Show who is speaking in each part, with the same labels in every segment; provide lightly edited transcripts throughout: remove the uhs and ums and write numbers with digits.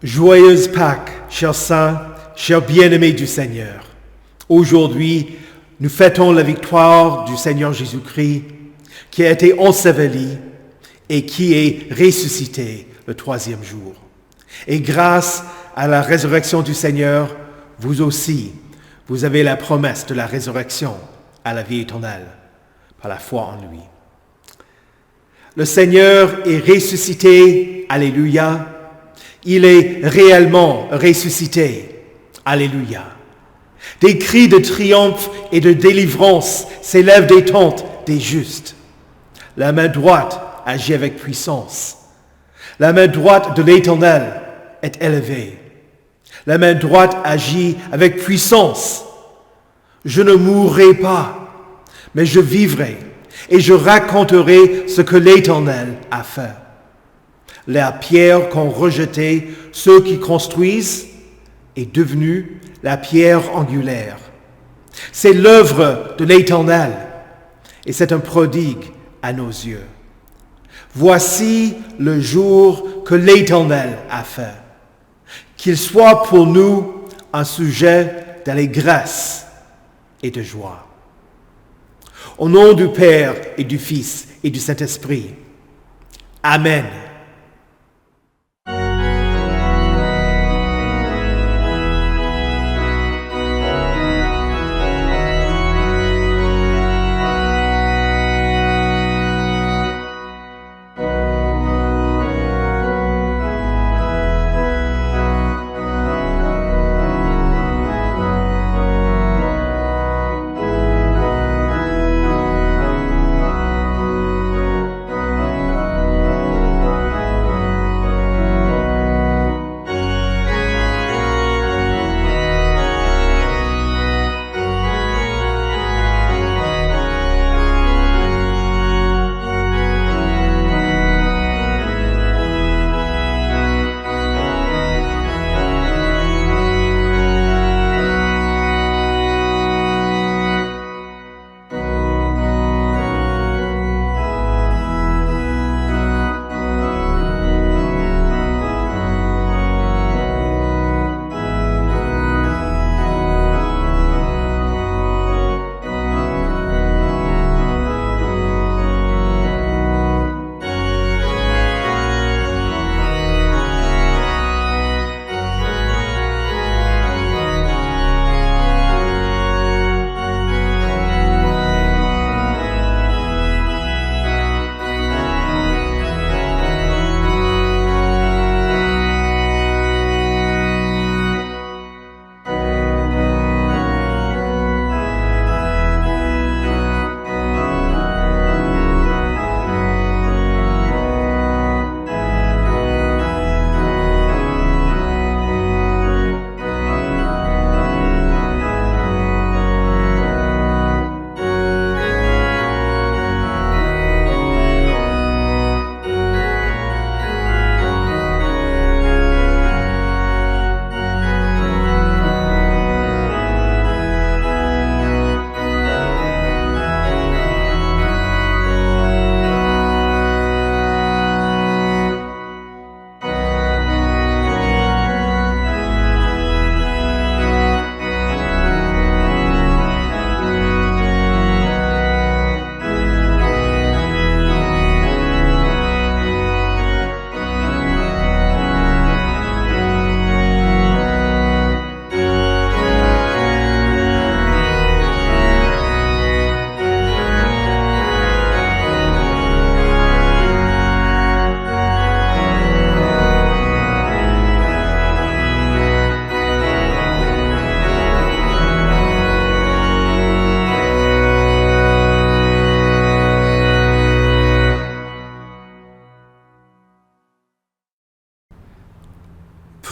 Speaker 1: Joyeuse Pâques, chers saints, chers bien-aimés du Seigneur. Aujourd'hui, nous fêtons la victoire du Seigneur Jésus-Christ qui a été enseveli et qui est ressuscité le troisième jour. Et grâce à la résurrection du Seigneur, vous aussi, vous avez la promesse de la résurrection à la vie éternelle par la foi en lui. Le Seigneur est ressuscité, alléluia. Il est réellement ressuscité, alléluia. Des cris de triomphe et de délivrance s'élèvent des tentes des justes. La main droite agit avec puissance. La main droite de l'Éternel est élevée. La main droite agit avec puissance. Je ne mourrai pas, mais je vivrai et je raconterai ce que l'Éternel a fait. La pierre qu'ont rejetée ceux qui construisent est devenue la pierre angulaire. C'est l'œuvre de l'Éternel et c'est un prodigue à nos yeux. Voici le jour que l'Éternel a fait. Qu'il soit pour nous un sujet d'allégresse et de joie. Au nom du Père et du Fils et du Saint-Esprit. Amen.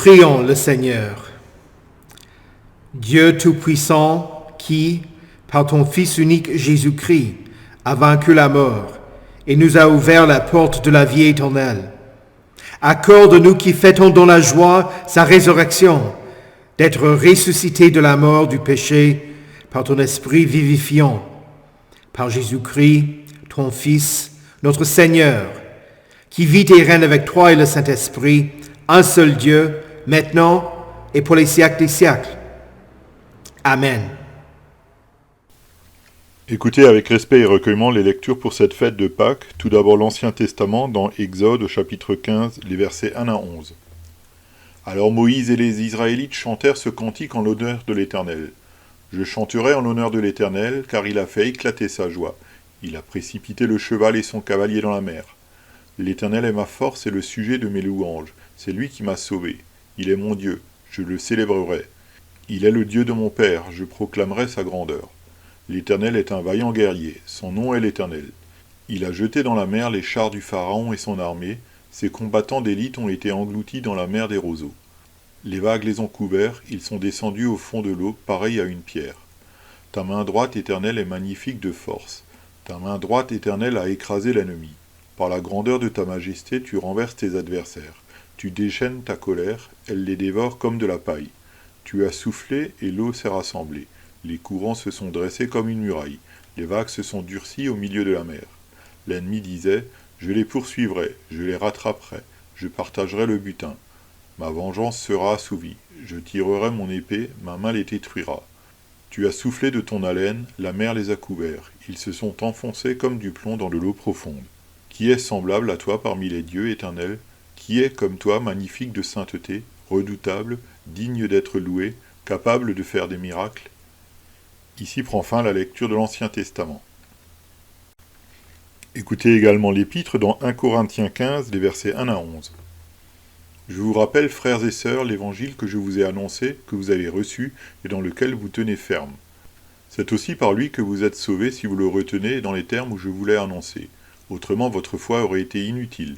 Speaker 1: Prions le Seigneur. Dieu Tout-Puissant, qui, par ton Fils unique Jésus-Christ, a vaincu la mort et nous a ouvert la porte de la vie éternelle, accorde-nous qui fêtons dans la joie sa résurrection, d'être ressuscités de la mort du péché par ton Esprit vivifiant, par Jésus-Christ, ton Fils, notre Seigneur, qui vit et règne avec toi et le Saint-Esprit, un seul Dieu, maintenant et pour les siècles des siècles. Amen.
Speaker 2: Écoutez avec respect et recueillement les lectures pour cette fête de Pâques, tout d'abord l'Ancien Testament dans Exode au chapitre 15, les versets 1 à 11. Alors Moïse et les Israélites chantèrent ce cantique en l'honneur de l'Éternel. Je chanterai en l'honneur de l'Éternel, car il a fait éclater sa joie. Il a précipité le cheval et son cavalier dans la mer. L'Éternel est ma force et le sujet de mes louanges. C'est lui qui m'a sauvé. Il est mon Dieu, je le célébrerai. Il est le Dieu de mon Père, je proclamerai sa grandeur. L'Éternel est un vaillant guerrier, son nom est l'Éternel. Il a jeté dans la mer les chars du Pharaon et son armée, ses combattants d'élite ont été engloutis dans la mer des roseaux. Les vagues les ont couverts, ils sont descendus au fond de l'eau, pareils à une pierre. Ta main droite, Éternelle, est magnifique de force. Ta main droite, Éternelle, a écrasé l'ennemi. Par la grandeur de ta majesté, tu renverses tes adversaires. Tu déchaînes ta colère, elle les dévore comme de la paille. Tu as soufflé et l'eau s'est rassemblée. Les courants se sont dressés comme une muraille. Les vagues se sont durcies au milieu de la mer. L'ennemi disait, je les poursuivrai, je les rattraperai, je partagerai le butin. Ma vengeance sera assouvie, je tirerai mon épée, ma main les détruira. Tu as soufflé de ton haleine, la mer les a couverts, ils se sont enfoncés comme du plomb dans de l'eau profonde. Qui est semblable à toi parmi les dieux, Éternel? Qui est comme toi, magnifique de sainteté, redoutable, digne d'être loué, capable de faire des miracles? Ici prend fin la lecture de l'Ancien Testament. Écoutez également l'Épître dans 1 Corinthiens 15, les versets 1 à 11. Je vous rappelle, frères et sœurs, l'évangile que je vous ai annoncé, que vous avez reçu et dans lequel vous tenez ferme. C'est aussi par lui que vous êtes sauvés si vous le retenez dans les termes où je vous l'ai annoncé. Autrement, votre foi aurait été inutile.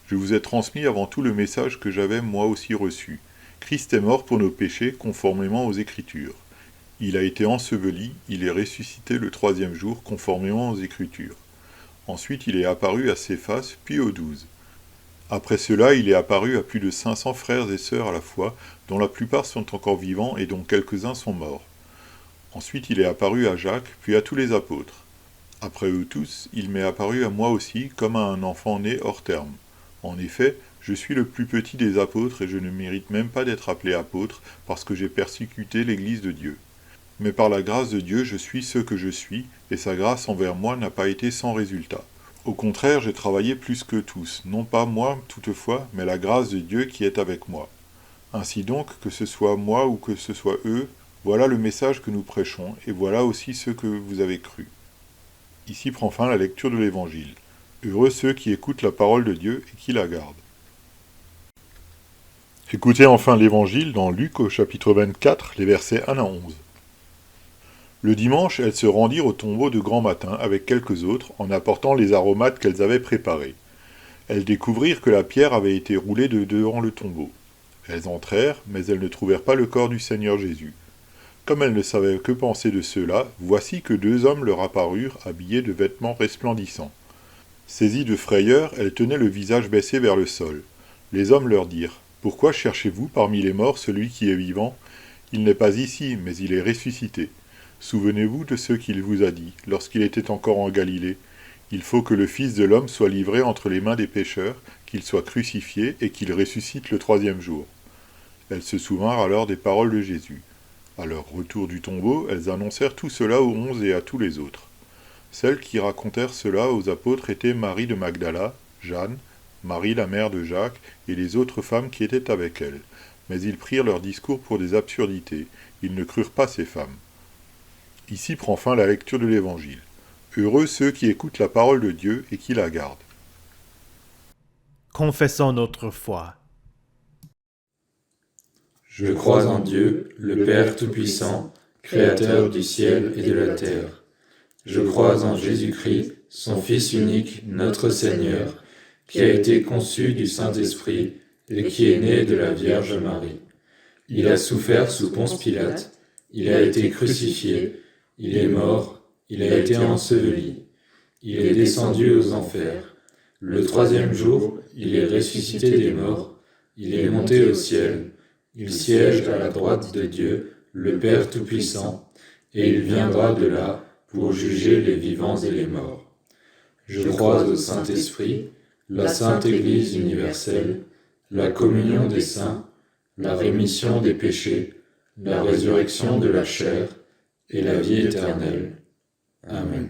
Speaker 2: Je vous ai transmis avant tout le message que j'avais moi aussi reçu. Christ est mort pour nos péchés, conformément aux Écritures. Il a été enseveli, il est ressuscité le troisième jour, conformément aux Écritures. Ensuite, il est apparu à Céphas, puis aux 12. Après cela, il est apparu à plus de 500 frères et sœurs à la fois, dont la plupart sont encore vivants et dont quelques-uns sont morts. Ensuite, il est apparu à Jacques, puis à tous les apôtres. Après eux tous, il m'est apparu à moi aussi, comme à un enfant né hors terme. En effet, je suis le plus petit des apôtres et je ne mérite même pas d'être appelé apôtre parce que j'ai persécuté l'Église de Dieu. Mais par la grâce de Dieu, je suis ce que je suis, et sa grâce envers moi n'a pas été sans résultat. Au contraire, j'ai travaillé plus que tous, non pas moi toutefois, mais la grâce de Dieu qui est avec moi. Ainsi donc, que ce soit moi ou que ce soit eux, voilà le message que nous prêchons, et voilà aussi ce que vous avez cru. Ici prend fin la lecture de l'Évangile. Heureux ceux qui écoutent la parole de Dieu et qui la gardent. Écoutez enfin l'Évangile dans Luc au chapitre 24, les versets 1 à 11. Le dimanche, elles se rendirent au tombeau de grand matin avec quelques autres, en apportant les aromates qu'elles avaient préparés. Elles découvrirent que la pierre avait été roulée de devant le tombeau. Elles entrèrent, mais elles ne trouvèrent pas le corps du Seigneur Jésus. Comme elles ne savaient que penser de cela, voici que 2 hommes leur apparurent, habillés de vêtements resplendissants. Saisies de frayeur, elles tenaient le visage baissé vers le sol. Les hommes leur dirent, « Pourquoi cherchez-vous parmi les morts celui qui est vivant? Il n'est pas ici, mais il est ressuscité. Souvenez-vous de ce qu'il vous a dit, lorsqu'il était encore en Galilée. Il faut que le Fils de l'homme soit livré entre les mains des pécheurs, qu'il soit crucifié et qu'il ressuscite le troisième jour. » Elles se souvinrent alors des paroles de Jésus. À leur retour du tombeau, elles annoncèrent tout cela aux 11 et à tous les autres. Celles qui racontèrent cela aux apôtres étaient Marie de Magdala, Jeanne, Marie la mère de Jacques et les autres femmes qui étaient avec elles. Mais ils prirent leur discours pour des absurdités. Ils ne crurent pas ces femmes. Ici prend fin la lecture de l'Évangile. Heureux ceux qui écoutent la parole de Dieu et qui la gardent.
Speaker 1: Confessons notre foi.
Speaker 3: Je crois en Dieu, le Père Tout-Puissant, Créateur du ciel et de la terre. Je crois en Jésus-Christ, son Fils unique, notre Seigneur, qui a été conçu du Saint-Esprit et qui est né de la Vierge Marie. Il a souffert sous Ponce Pilate, il a été crucifié, il est mort, il a été enseveli, il est descendu aux enfers. Le troisième jour, il est ressuscité des morts, il est monté au ciel, il siège à la droite de Dieu, le Père Tout-Puissant, et il viendra de là pour juger les vivants et les morts. Je crois au Saint-Esprit, la Sainte Église universelle, la communion des saints, la rémission des péchés, la résurrection de la chair et la vie éternelle. Amen.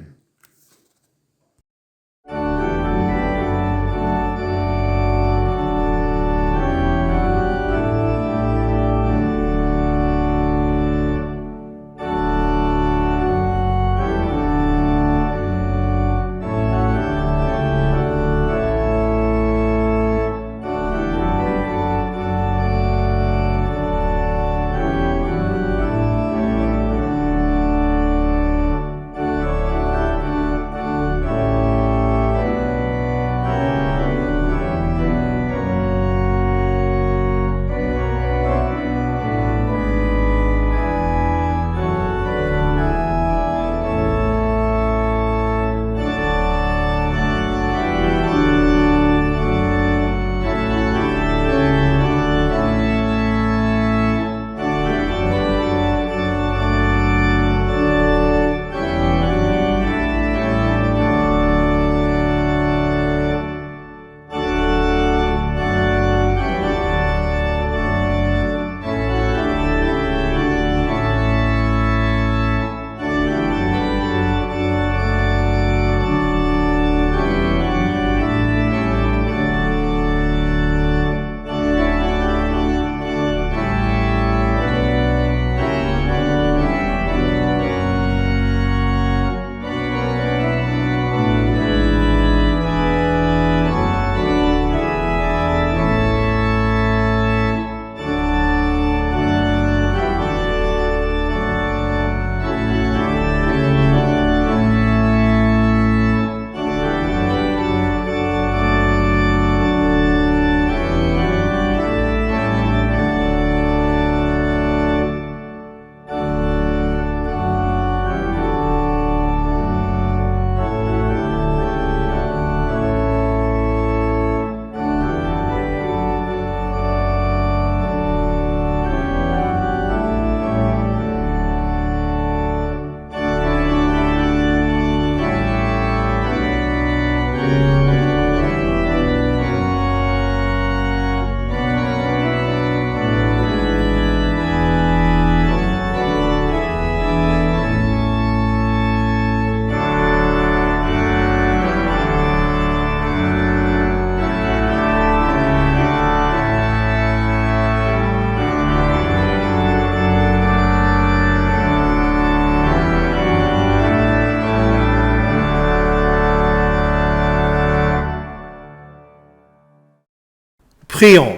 Speaker 1: Prions.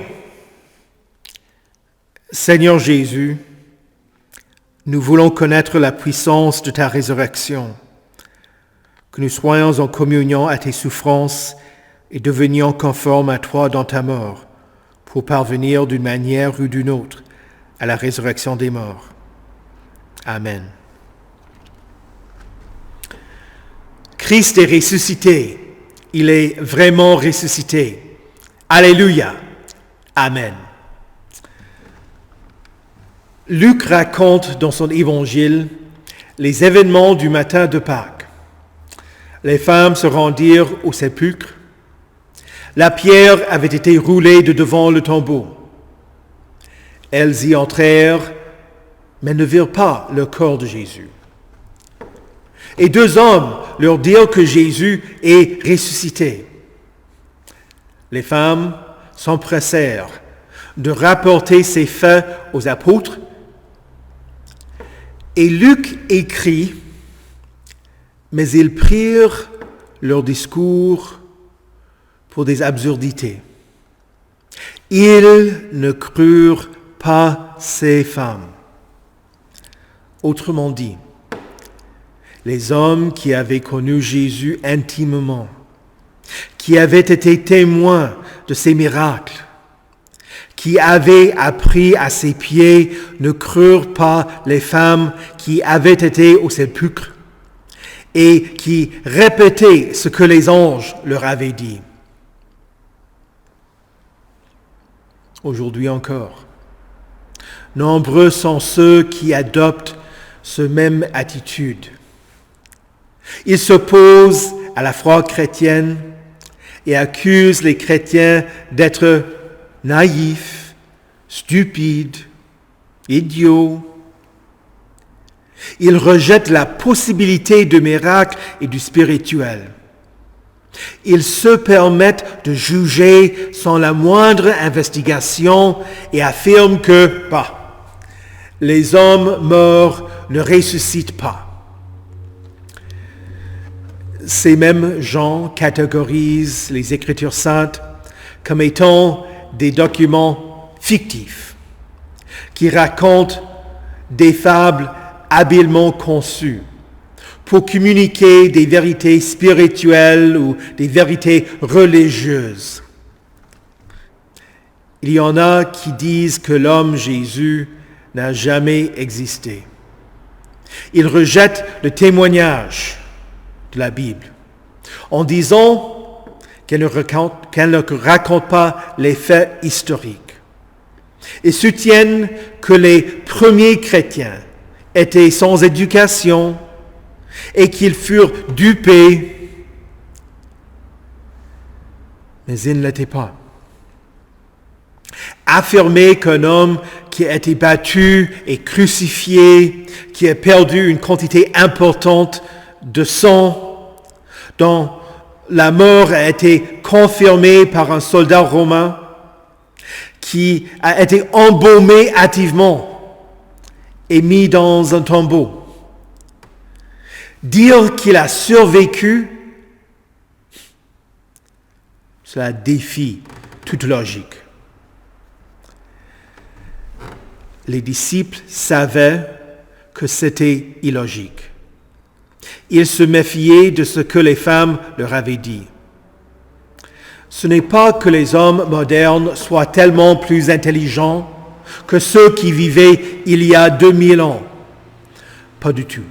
Speaker 1: Seigneur Jésus, nous voulons connaître la puissance de ta résurrection, que nous soyons en communion à tes souffrances et devenions conformes à toi dans ta mort, pour parvenir d'une manière ou d'une autre à la résurrection des morts. Amen. Christ est ressuscité. Il est vraiment ressuscité. Alléluia. Amen. Luc raconte dans son évangile les événements du matin de Pâques. Les femmes se rendirent au sépulcre. La pierre avait été roulée de devant le tombeau. Elles y entrèrent, mais ne virent pas le corps de Jésus. Et 2 hommes leur dirent que Jésus est ressuscité. Les femmes s'empressèrent de rapporter ces faits aux apôtres. Et Luc écrit, mais ils prirent leur discours pour des absurdités. Ils ne crurent pas ces femmes. Autrement dit, les hommes qui avaient connu Jésus intimement, qui avaient été témoins de ses miracles, qui avaient appris à ses pieds, ne crurent pas les femmes qui avaient été au sépulcre et qui répétaient ce que les anges leur avaient dit. Aujourd'hui encore, nombreux sont ceux qui adoptent cette même attitude. Ils s'opposent à la foi chrétienne et accusent les chrétiens d'être naïfs, stupide, idiot. Ils rejettent la possibilité de miracles et du spirituel. Ils se permettent de juger sans la moindre investigation et affirment que, les hommes morts ne ressuscitent pas. Ces mêmes gens catégorisent les Écritures saintes comme étant des documents fictifs qui racontent des fables habilement conçues pour communiquer des vérités spirituelles ou des vérités religieuses. Il y en a qui disent que l'homme Jésus n'a jamais existé. Ils rejettent le témoignage de la Bible en disant qu'elle ne raconte pas les faits historiques et soutiennent que les premiers chrétiens étaient sans éducation et qu'ils furent dupés, mais ils ne l'étaient pas. Affirmer qu'un homme qui a été battu et crucifié, qui a perdu une quantité importante de sang, dont la mort a été confirmée par un soldat romain, qui a été embaumé hâtivement et mis dans un tombeau. Dire qu'il a survécu, cela défie toute logique. Les disciples savaient que c'était illogique. Ils se méfiaient de ce que les femmes leur avaient dit. Ce n'est pas que les hommes modernes soient tellement plus intelligents que ceux qui vivaient il y a 2000 ans. Pas du tout.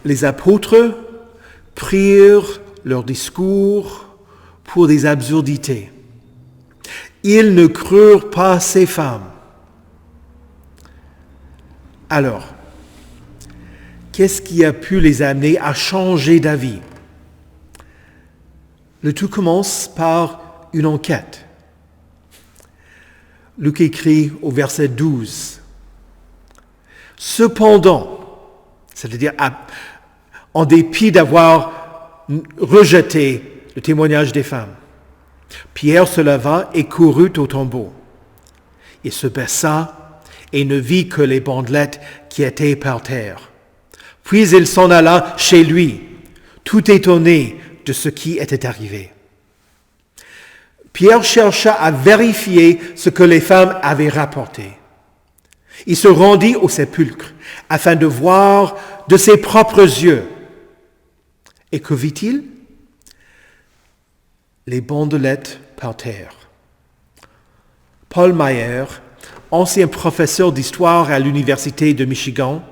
Speaker 1: Les apôtres prirent leur discours pour des absurdités. Ils ne crurent pas ces femmes. Alors, qu'est-ce qui a pu les amener à changer d'avis? Le tout commence par une enquête. Luc écrit au verset 12. Cependant, c'est-à-dire en dépit d'avoir rejeté le témoignage des femmes, Pierre se leva et courut au tombeau. Il se baissa et ne vit que les bandelettes qui étaient par terre. Puis il s'en alla chez lui, tout étonné de ce qui était arrivé. Pierre chercha à vérifier ce que les femmes avaient rapporté. Il se rendit au sépulcre afin de voir de ses propres yeux. Et que vit-il? Les bandelettes par terre. Paul Maier, ancien professeur d'histoire à l'Université de Michigan,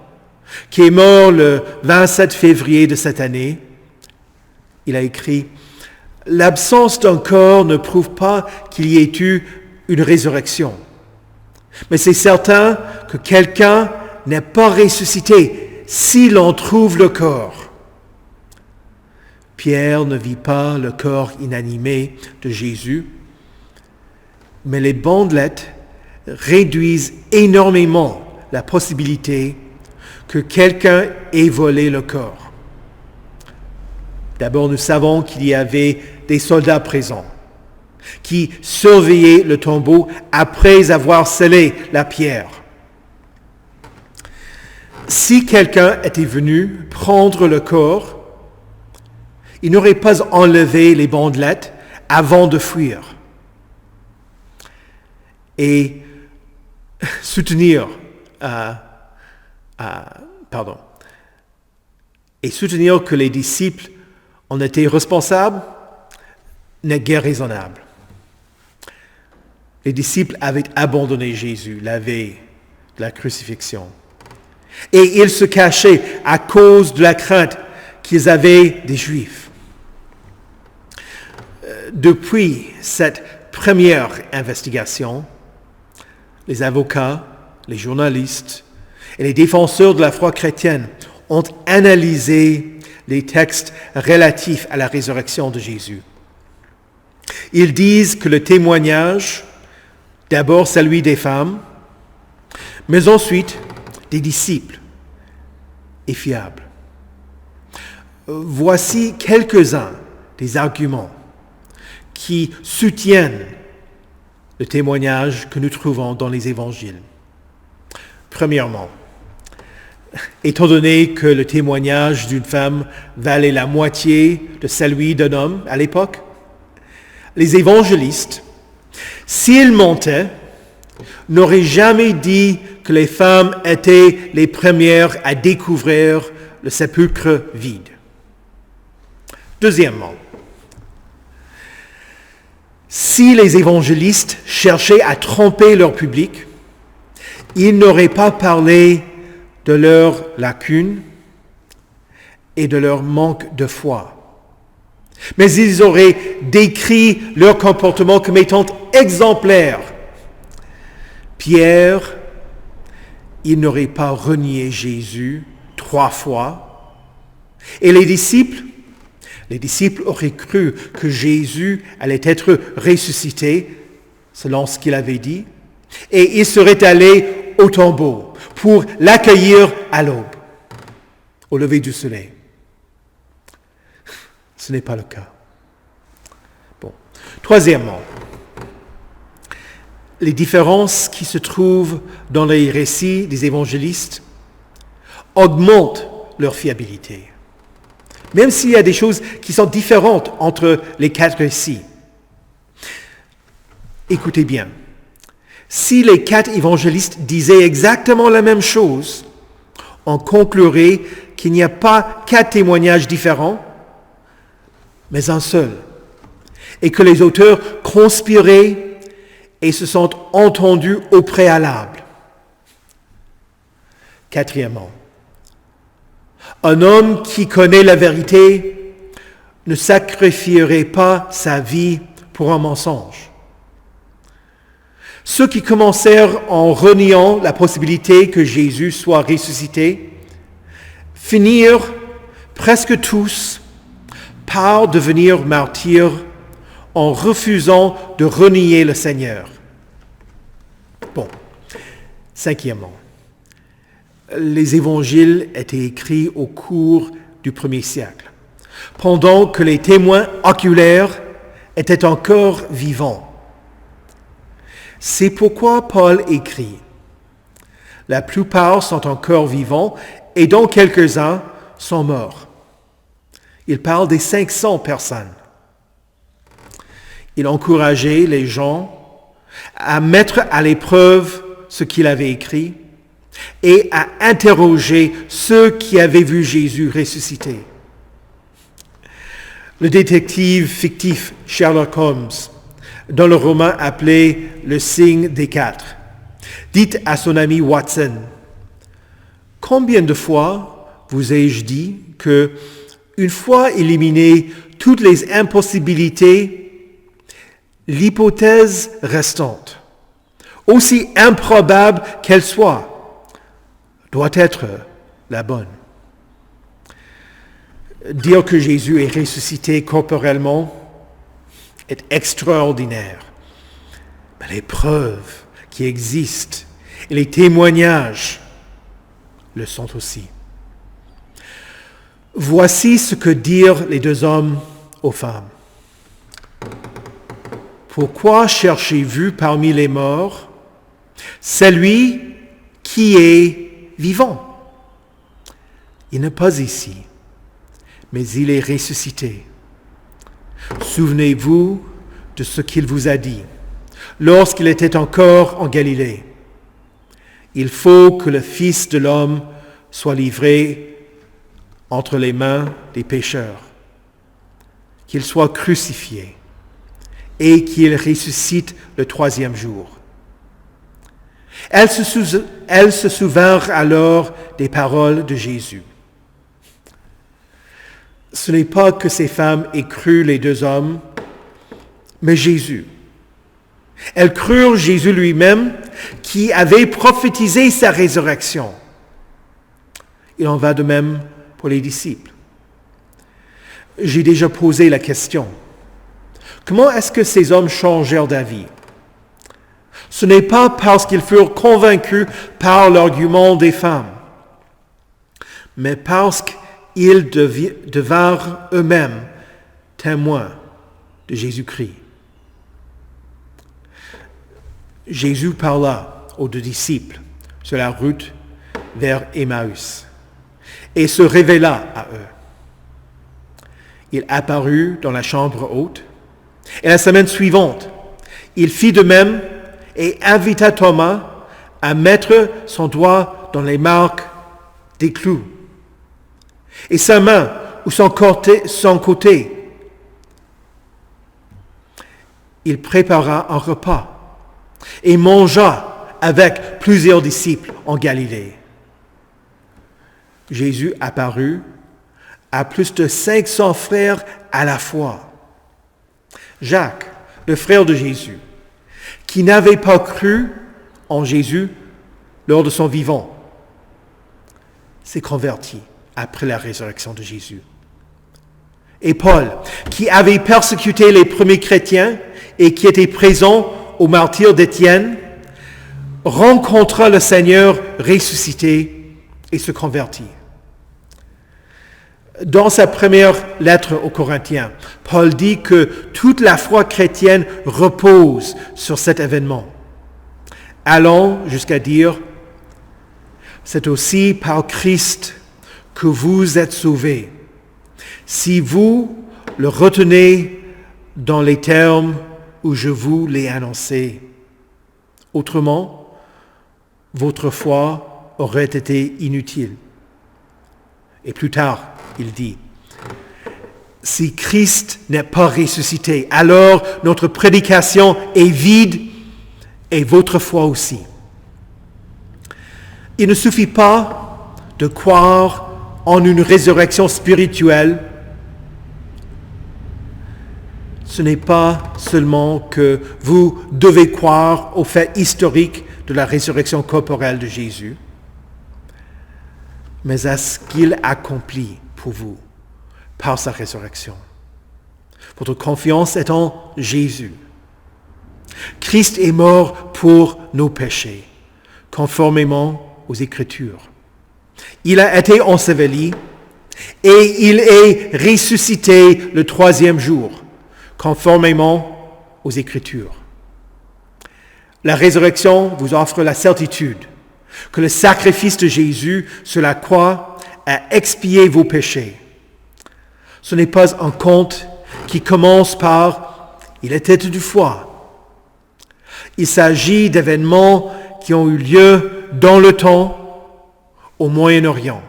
Speaker 1: qui est mort le 27 février de cette année, il a écrit « L'absence d'un corps ne prouve pas qu'il y ait eu une résurrection. Mais c'est certain que quelqu'un n'est pas ressuscité s'il en trouve le corps. » Pierre ne vit pas le corps inanimé de Jésus, mais les bandelettes réduisent énormément la possibilité que quelqu'un ait volé le corps. D'abord, nous savons qu'il y avait des soldats présents qui surveillaient le tombeau après avoir scellé la pierre. Si quelqu'un était venu prendre le corps, il n'aurait pas enlevé les bandelettes avant de fuir. Et soutenir que les disciples en étaient responsables n'est guère raisonnable. Les disciples avaient abandonné Jésus la veille de la crucifixion. Et ils se cachaient à cause de la crainte qu'ils avaient des Juifs. Depuis cette première investigation, les avocats, les journalistes et les défenseurs de la foi chrétienne ont analysé les textes relatifs à la résurrection de Jésus. Ils disent que le témoignage D'abord celui des femmes, mais ensuite des disciples et fiables. Voici quelques-uns des arguments qui soutiennent le témoignage que nous trouvons dans les évangiles. Premièrement, étant donné que le témoignage d'une femme valait la moitié de celui d'un homme à l'époque, les évangélistes, s'ils mentaient, n'auraient jamais dit que les femmes étaient les premières à découvrir le sépulcre vide. Deuxièmement, si les évangélistes cherchaient à tromper leur public, ils n'auraient pas parlé de leurs lacunes et de leur manque de foi. Mais ils auraient décrit leur comportement comme étant exemplaire. Pierre, il n'aurait pas renié Jésus 3 fois. Et les disciples auraient cru que Jésus allait être ressuscité, selon ce qu'il avait dit, et ils seraient allés au tombeau pour l'accueillir à l'aube, au lever du soleil. Ce n'est pas le cas. Bon. Troisièmement, les différences qui se trouvent dans les récits des évangélistes augmentent leur fiabilité. Même s'il y a des choses qui sont différentes entre les 4 récits. Écoutez bien. Si les 4 évangélistes disaient exactement la même chose, on conclurait qu'il n'y a pas 4 témoignages différents, mais un seul, et que les auteurs conspiraient et se sont entendus au préalable. Quatrièmement, un homme qui connaît la vérité ne sacrifierait pas sa vie pour un mensonge. Ceux qui commencèrent en reniant la possibilité que Jésus soit ressuscité finirent presque tous par devenir martyrs en refusant de renier le Seigneur. Bon, cinquièmement, les évangiles étaient écrits au cours du 1er siècle, pendant que les témoins oculaires étaient encore vivants. C'est pourquoi Paul écrit. La plupart sont encore vivants et dont quelques-uns sont morts. Il parle des 500 personnes. Il encourageait les gens à mettre à l'épreuve ce qu'il avait écrit et à interroger ceux qui avaient vu Jésus ressuscité. Le détective fictif Sherlock Holmes, dans le roman appelé « Le signe des 4 », dit à son ami Watson, « Combien de fois vous ai-je dit que, une fois éliminées toutes les impossibilités, l'hypothèse restante, aussi improbable qu'elle soit, doit être la bonne. » Dire que Jésus est ressuscité corporellement est extraordinaire. Mais les preuves qui existent et les témoignages le sont aussi. Voici ce que dirent les 2 hommes aux femmes. Pourquoi cherchez-vous parmi les morts celui qui est vivant? Il n'est pas ici, mais il est ressuscité. Souvenez-vous de ce qu'il vous a dit lorsqu'il était encore en Galilée. Il faut que le Fils de l'homme soit livré entre les mains des pécheurs, qu'il soit crucifié et qu'il ressuscite le 3e jour. Elles se souvinrent alors des paroles de Jésus. Ce n'est pas que ces femmes aient cru les 2 hommes, mais Jésus. Elles crurent Jésus lui-même qui avait prophétisé sa résurrection. Il en va de même pour les disciples. J'ai déjà posé la question. Comment est-ce que ces hommes changèrent d'avis? Ce n'est pas parce qu'ils furent convaincus par l'argument des femmes, mais parce qu'ils devinrent eux-mêmes témoins de Jésus-Christ. Jésus parla aux deux disciples sur la route vers Emmaüs et se révéla à eux. Il apparut dans la chambre haute et la semaine suivante, il fit de même et invita Thomas à mettre son doigt dans les marques des clous et sa main ou son côté. Il prépara un repas et mangea avec plusieurs disciples en Galilée. Jésus apparut à plus de 500 frères à la fois. Jacques, le frère de Jésus, qui n'avait pas cru en Jésus lors de son vivant, s'est converti après la résurrection de Jésus. Et Paul, qui avait persécuté les premiers chrétiens et qui était présent au martyre d'Étienne, rencontra le Seigneur ressuscité et se convertit. Dans sa première lettre aux Corinthiens, Paul dit que toute la foi chrétienne repose sur cet événement, allant jusqu'à dire « C'est aussi par Christ que vous êtes sauvés, si vous le retenez dans les termes où je vous l'ai annoncé. Autrement, votre foi aurait été inutile. » Et plus tard, il dit, « Si Christ n'est pas ressuscité, alors notre prédication est vide et votre foi aussi. » Il ne suffit pas de croire en une résurrection spirituelle. Ce n'est pas seulement que vous devez croire au fait historique de la résurrection corporelle de Jésus, mais à ce qu'il accomplit pour vous par sa résurrection. Votre confiance est en Jésus. Christ est mort pour nos péchés, conformément aux Écritures. Il a été enseveli et il est ressuscité le troisième jour, conformément aux Écritures. La résurrection vous offre la certitude que le sacrifice de Jésus sur la croix a expié vos péchés. Ce n'est pas un conte qui commence par « il était du foie ». Il s'agit d'événements qui ont eu lieu dans le temps au Moyen-Orient.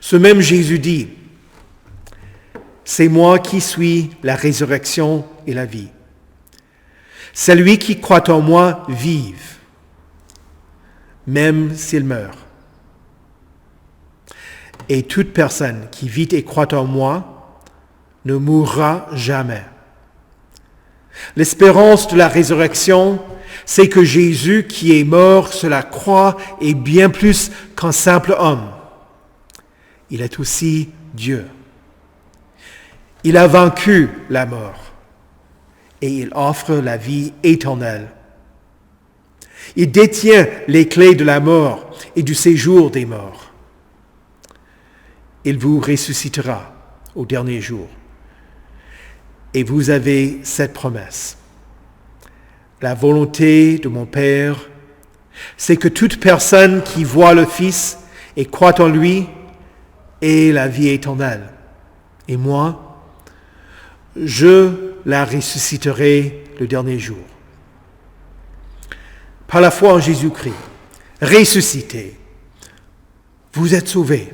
Speaker 1: Ce même Jésus dit « C'est moi qui suis la résurrection et la vie. Celui qui croit en moi vive, même s'il meurt. Et toute personne qui vit et croit en moi ne mourra jamais. » L'espérance de la résurrection, c'est que Jésus qui est mort sur la croix est bien plus qu'un simple homme. Il est aussi Dieu. Il a vaincu la mort et il offre la vie éternelle. Il détient les clés de la mort et du séjour des morts. Il vous ressuscitera au dernier jour. Et vous avez cette promesse. La volonté de mon Père, c'est que toute personne qui voit le Fils et croit en lui ait la vie éternelle. Et moi, je la ressusciterai le dernier jour. Par la foi en Jésus-Christ, ressuscité, vous êtes sauvés.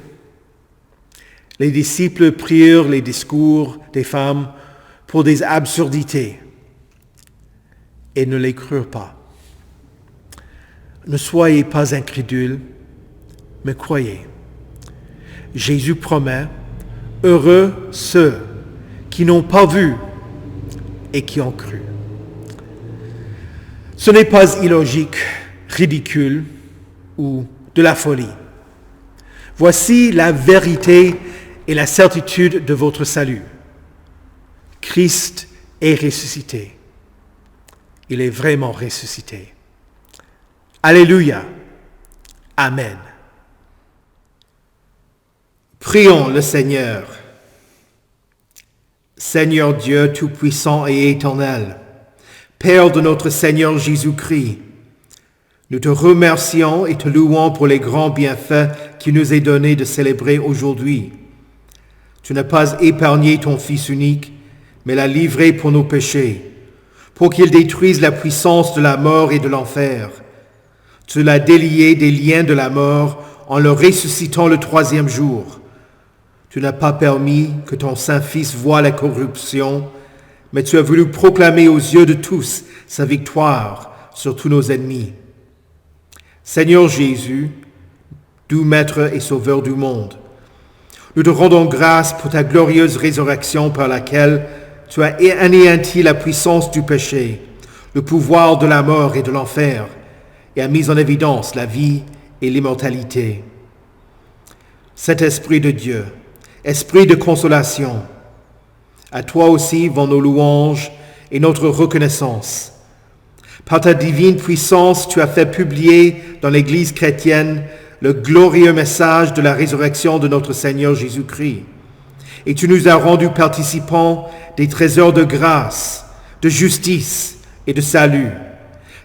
Speaker 1: Les disciples prirent les discours des femmes pour des absurdités et ne les crurent pas. Ne soyez pas incrédules, mais croyez. Jésus promet, heureux ceux qui n'ont pas vu et qui ont cru. Ce n'est pas illogique, ridicule ou de la folie. Voici la vérité et la certitude de votre salut. Christ est ressuscité. Il est vraiment ressuscité. Alléluia. Amen. Prions le Seigneur. Seigneur Dieu Tout-Puissant et Éternel, Père de notre Seigneur Jésus-Christ, nous te remercions et te louons pour les grands bienfaits qu'il nous est donné de célébrer aujourd'hui. Tu n'as pas épargné ton Fils unique, mais l'as livré pour nos péchés, pour qu'il détruise la puissance de la mort et de l'enfer. Tu l'as délié des liens de la mort en le ressuscitant le 3e jour. Tu n'as pas permis que ton Saint-Fils voie la corruption, mais tu as voulu proclamer aux yeux de tous sa victoire sur tous nos ennemis. Seigneur Jésus, doux Maître et Sauveur du monde, nous te rendons grâce pour ta glorieuse résurrection par laquelle tu as anéanti la puissance du péché, le pouvoir de la mort et de l'enfer, et as mis en évidence la vie et l'immortalité. Cet Esprit de Dieu, Esprit de consolation, à toi aussi vont nos louanges et notre reconnaissance. Par ta divine puissance, tu as fait publier dans l'Église chrétienne le glorieux message de la résurrection de notre Seigneur Jésus-Christ. Et tu nous as rendus participants des trésors de grâce, de justice et de salut,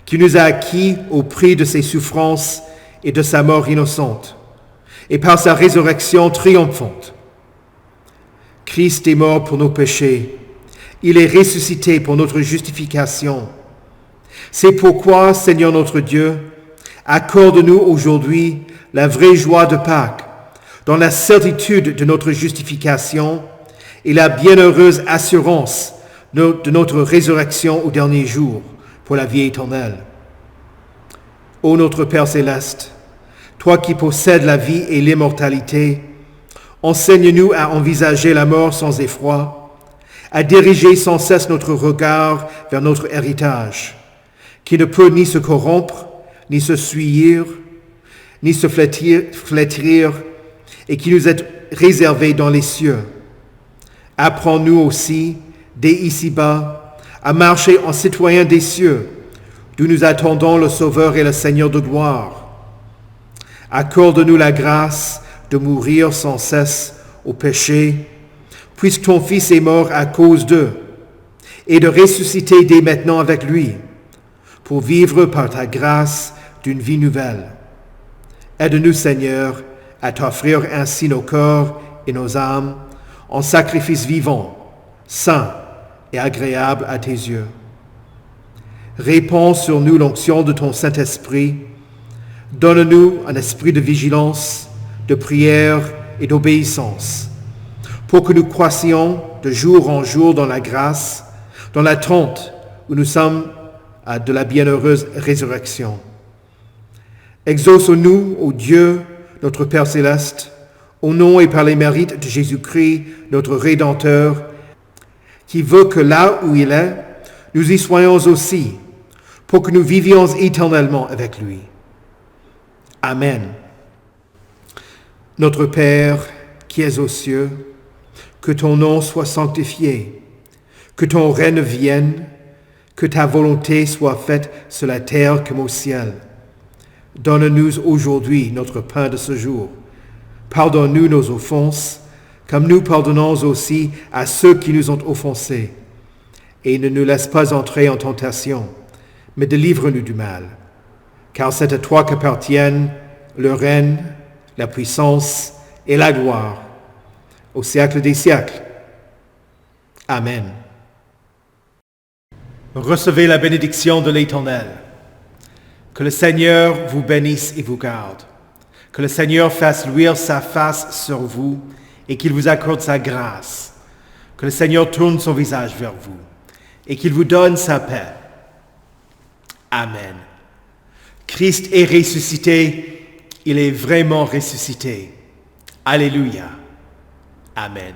Speaker 1: qui nous a acquis au prix de ses souffrances et de sa mort innocente, et par sa résurrection triomphante. Christ est mort pour nos péchés. Il est ressuscité pour notre justification. C'est pourquoi, Seigneur notre Dieu, accorde-nous aujourd'hui la vraie joie de Pâques, dans la certitude de notre justification et la bienheureuse assurance de notre résurrection au dernier jour pour la vie éternelle. Ô notre Père céleste, toi qui possèdes la vie et l'immortalité, enseigne-nous à envisager la mort sans effroi, à diriger sans cesse notre regard vers notre héritage, qui ne peut ni se corrompre, ni se souillir, ni se flétrir, et qui nous est réservé dans les cieux. Apprends-nous aussi, dès ici-bas, à marcher en citoyens des cieux, d'où nous attendons le Sauveur et le Seigneur de gloire. Accorde-nous la grâce de mourir sans cesse au péché, puisque ton Fils est mort à cause d'eux, et de ressusciter dès maintenant avec lui, pour vivre par ta grâce d'une vie nouvelle. Aide-nous, Seigneur, à t'offrir ainsi nos corps et nos âmes en sacrifice vivant, saint et agréable à tes yeux. Répands sur nous l'onction de ton Saint-Esprit. Donne-nous un esprit de vigilance, de prière et d'obéissance, pour que nous croissions de jour en jour dans la grâce, dans l'attente où nous sommes de la bienheureuse résurrection. Exauce-nous, ô Dieu, notre Père céleste, au nom et par les mérites de Jésus-Christ, notre Rédempteur, qui veut que là où il est, nous y soyons aussi, pour que nous vivions éternellement avec lui. Amen. Notre Père, qui es aux cieux, que ton nom soit sanctifié, que ton règne vienne, que ta volonté soit faite sur la terre comme au ciel. Donne-nous aujourd'hui notre pain de ce jour. Pardonne-nous nos offenses, comme nous pardonnons aussi à ceux qui nous ont offensés. Et ne nous laisse pas entrer en tentation, mais délivre-nous du mal. Car c'est à toi qu'appartiennent le règne, la puissance et la gloire, au siècle des siècles. Amen. Recevez la bénédiction de l'Éternel. Que le Seigneur vous bénisse et vous garde. Que le Seigneur fasse luire sa face sur vous et qu'il vous accorde sa grâce. Que le Seigneur tourne son visage vers vous et qu'il vous donne sa paix. Amen. Christ est ressuscité. Il est vraiment ressuscité. Alléluia. Amen.